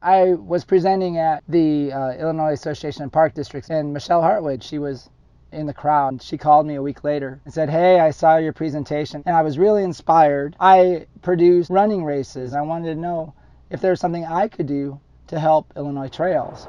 I was presenting at the Illinois Association of Park Districts, and Michelle Hartwood, she was in the crowd. She called me a week later and said, "Hey, I saw your presentation and I was really inspired. I produce running races. I wanted to know if there's something I could do to help Illinois trails."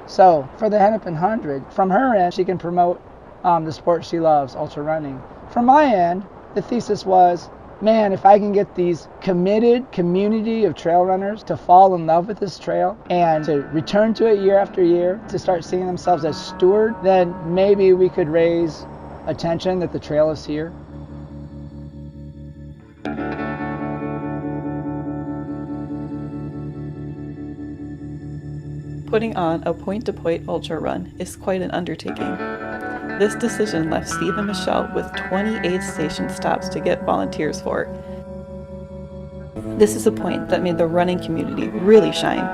So for the Hennepin 100, from her end, she can promote the sport she loves, ultra running. From my end, the thesis was, man, if I can get these committed community of trail runners to fall in love with this trail and to return to it year after year, to start seeing themselves as steward, then maybe we could raise attention that the trail is here. Putting on a point-to-point ultra run is quite an undertaking. This decision left Steve and Michelle with 20 aid station stops to get volunteers for. This is a point that made the running community really shine.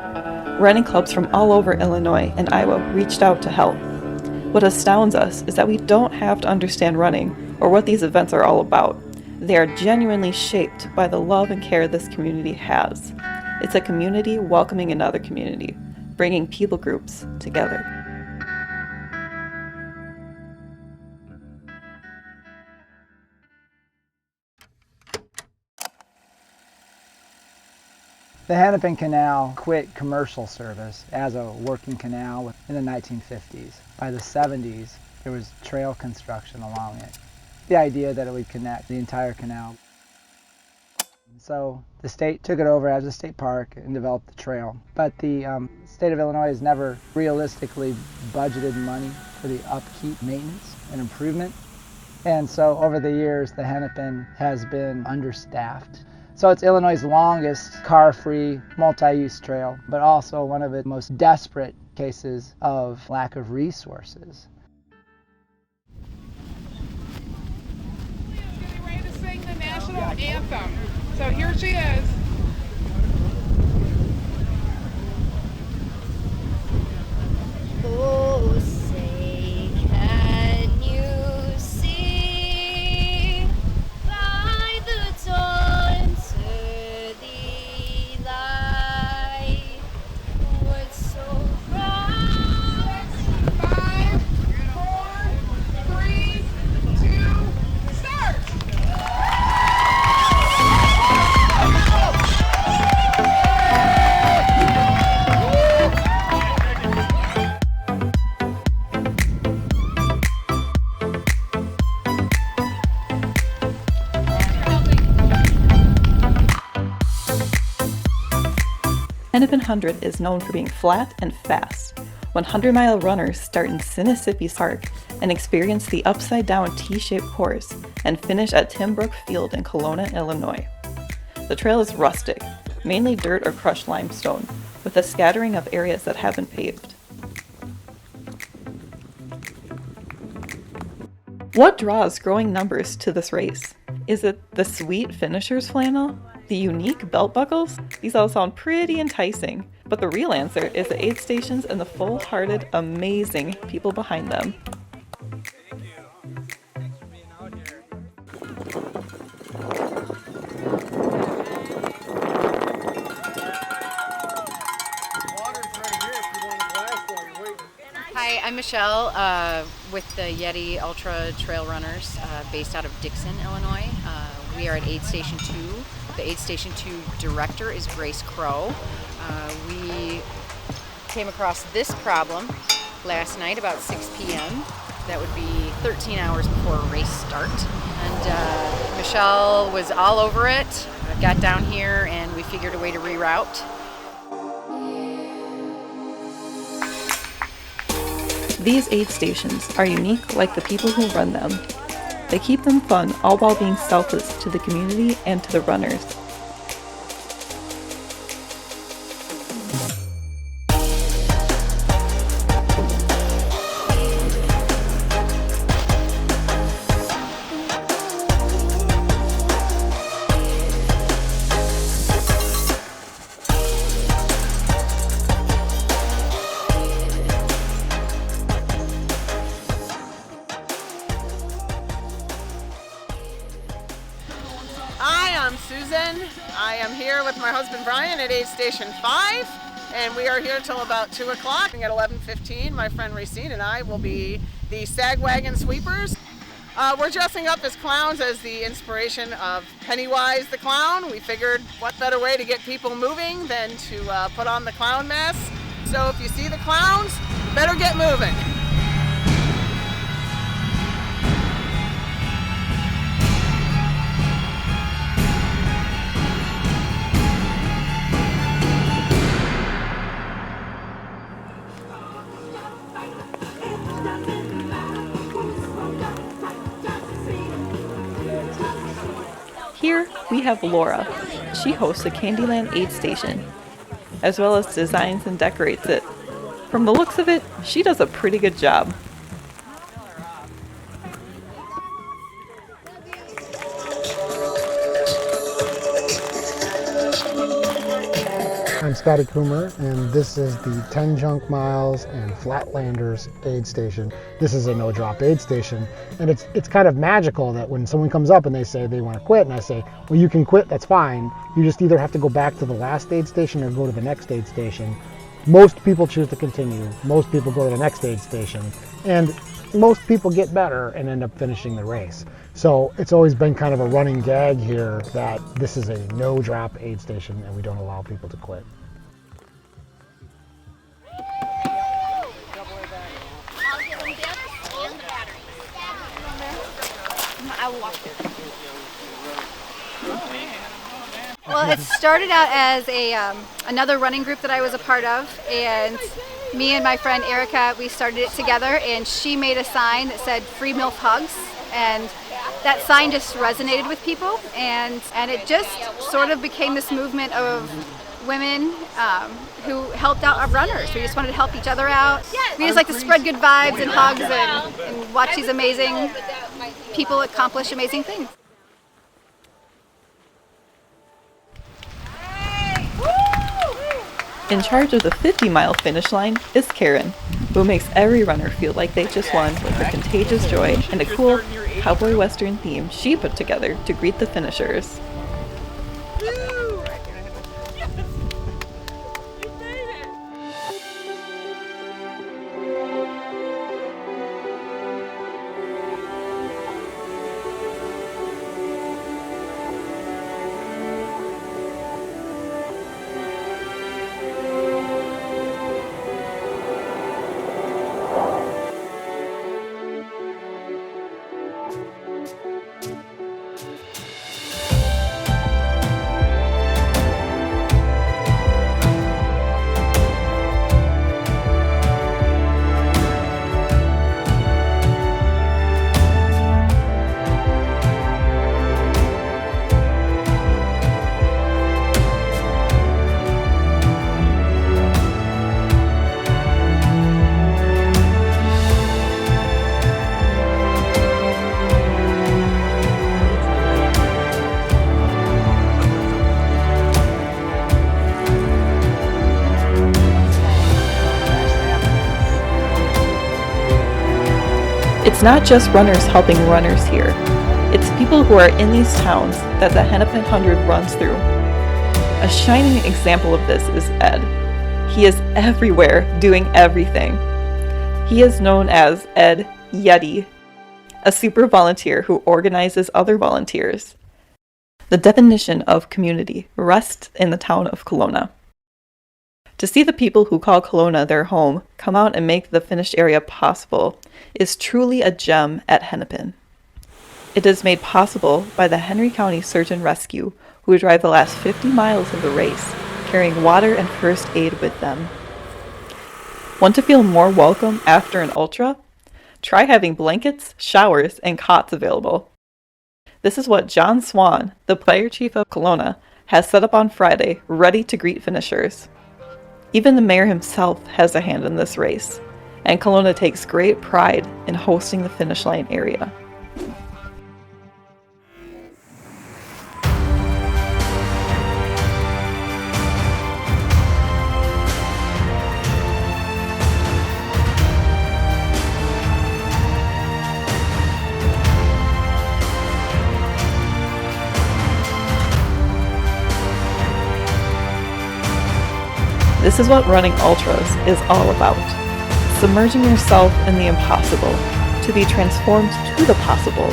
Running clubs from all over Illinois and Iowa reached out to help. What astounds us is that we don't have to understand running or what these events are all about. They are genuinely shaped by the love and care this community has. It's a community welcoming another community, bringing people groups together. The Hennepin Canal quit commercial service as a working canal in the 1950s. By the 70s, there was trail construction along it. The idea that it would connect the entire canal. So the state took it over as a state park and developed the trail. But the state of Illinois has never realistically budgeted money for the upkeep, maintenance, and improvement. And so over the years, the Hennepin has been understaffed. So it's Illinois' longest car-free, multi-use trail, but also one of its most desperate cases of lack of resources. Julia's getting ready to sing the national anthem. So here she is. Oh, say, can you see by the dawn's early light what's so bright? 5, 4, 3, 2, start! Hennepin 100 is known for being flat and fast. 100-mile runners start in Mississippi Park and experience the upside-down T-shaped course and finish at Timbrook Field in Kelowna, Illinois. The trail is rustic, mainly dirt or crushed limestone, with a scattering of areas that have been paved. What draws growing numbers to this race? Is it the sweet finisher's flannel? The unique belt buckles? These all sound pretty enticing, but the real answer is the aid stations and the full-hearted, amazing people behind them. Hi, I'm Michelle with the Yeti Ultra Trail Runners based out of Dixon, Illinois. We are at Aid Station 2. The Aid Station 2 director is Grace Crow. We came across this problem last night about 6 p.m. That would be 13 hours before a race start. And Michelle was all over it, got down here, and we figured a way to reroute. These aid stations are unique like the people who run them. They keep them fun, all while being selfless to the community and to the runners. Hi, I'm Susan. I am here with my husband Brian at Aid Station 5, and we are here till about 2 o'clock. At 11:15, my friend Racine and I will be the Stag Wagon Sweepers. We're dressing up as clowns as the inspiration of Pennywise the Clown. We figured what better way to get people moving than to put on the clown mask. So if you see the clowns, better get moving. Here we have Laura. She hosts a Candyland aid station, as well as designs and decorates it. From the looks of it, she does a pretty good job. I'm Scotty Coomer, and this is the 10 Junk Miles and Flatlanders aid station. This is a no-drop aid station, and it's kind of magical that when someone comes up and they say they want to quit, and I say, well, you can quit, that's fine. You just either have to go back to the last aid station or go to the next aid station. Most people choose to continue. Most people go to the next aid station, and most people get better and end up finishing the race. So it's always been kind of a running gag here that this is a no-drop aid station and we don't allow people to quit. Well, it started out as another running group that I was a part of, and me and my friend Erica, we started it together, and she made a sign that said "Free MILF Hugs," and that sign just resonated with people, and it just sort of became this movement of women who helped out runners. We just wanted to help each other out. We just like to spread good vibes and hugs and watch these amazing people accomplish amazing things. In charge of the 50-mile finish line is Karen, who makes every runner feel like they just won with her contagious joy and a cool cowboy western theme she put together to greet the finishers. It's not just runners helping runners here. It's people who are in these towns that the Hennepin Hundred runs through. A shining example of this is Ed. He is everywhere doing everything. He is known as Ed Yeti, a super volunteer who organizes other volunteers. The definition of community rests in the town of Kelowna. To see the people who call Kelowna their home come out and make the finished area possible is truly a gem at Hennepin. It is made possible by the Henry County Search and Rescue, who drive the last 50 miles of the race, carrying water and first aid with them. Want to feel more welcome after an ultra? Try having blankets, showers, and cots available. This is what John Swan, the fire chief of Kelowna, has set up on Friday, ready to greet finishers. Even the mayor himself has a hand in this race, and Kelowna takes great pride in hosting the finish line area. This This is what running ultras is all about. Submerging yourself in the impossible to be transformed to the possible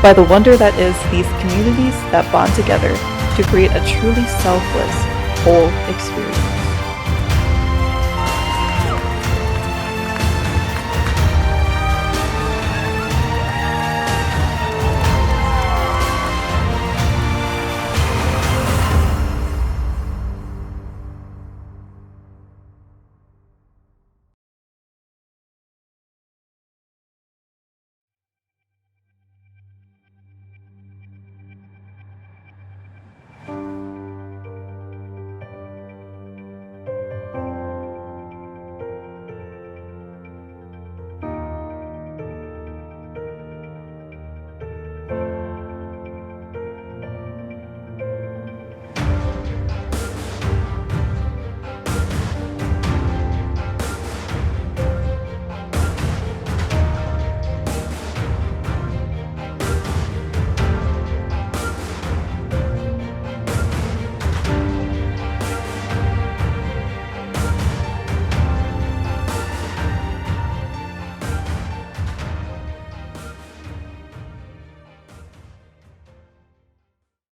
by the wonder that is these communities that bond together to create a truly selfless, whole experience.